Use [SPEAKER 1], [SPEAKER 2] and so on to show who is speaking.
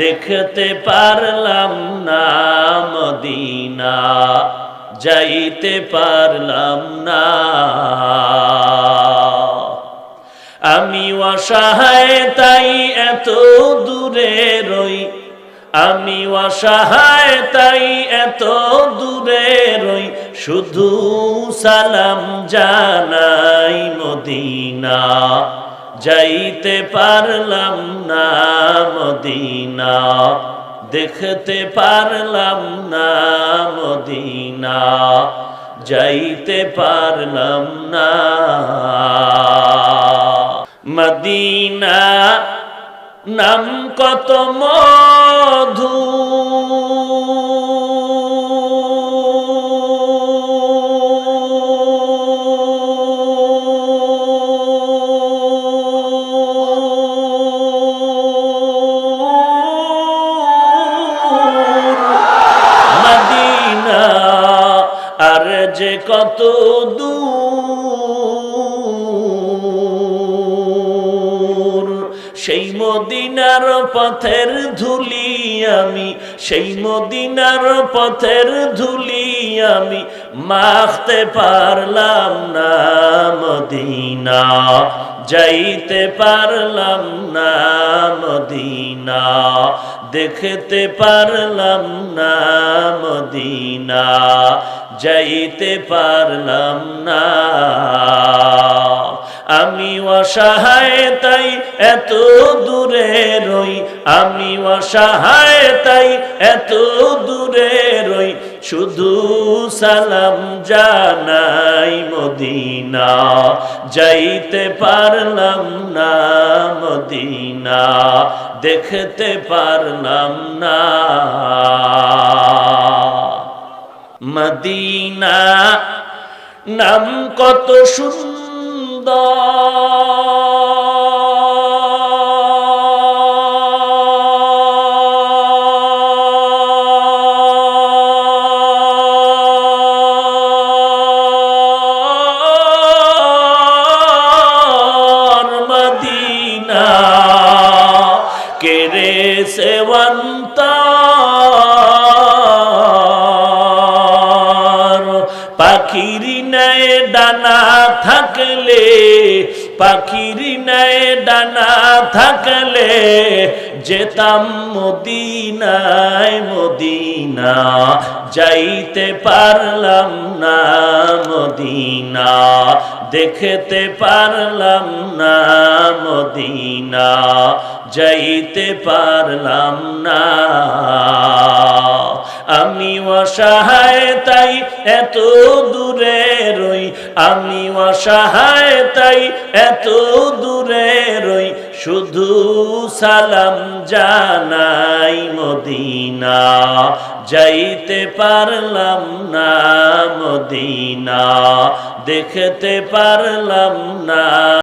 [SPEAKER 1] দেখতে পারলাম না মদিনা, যাইতে পারলাম না। আমি অসহায় তাই এত দূরে রই, আমি অসহায় তাই এত দূরে রই, শুধু সালাম জানাই মদিনা, যাইতে পারলাম না মদিনা, দেখতে পারলাম না মদিনা, যাইতে পারলাম না। মদিনা নাম কত মধু, মদিনা আর যে কত দূর, সেই মদিনার পথের ধুলি আমি, সেই মদিনার পথের ধুলি আমি মাখতে পারলাম না মদিনা, যাইতে পারলাম না মদিনা, দেখতে পারলাম না মদিনা, যাইতে পারলাম না। আমি অসহায় তাই এত দূরে রই, আমি অসহায় তাই এত দূরে রই, শুধু সালাম জানাই মদিনা, যাইতে পারলাম না মদিনা, দেখতে পারলাম না। মদিনা নাম কত মদিনা কেরে সেবন্তর, পাখির নাই ডানা থাকলে, পাখির নাই ডানা থাকলে, যেতাম মদিনায় মদিনা, যাইতে পারলাম না মদিনা, দেখতে পারলাম না মদিনা, যাইতে পারলাম না। আমি অসহায় তাই এত দূরে রই, আমি অসহায় তাই এত দূরে রই, শুধু সালাম জানাই মদিনা, যাইতে পারলাম না মদিনা, দেখতে পারলাম না।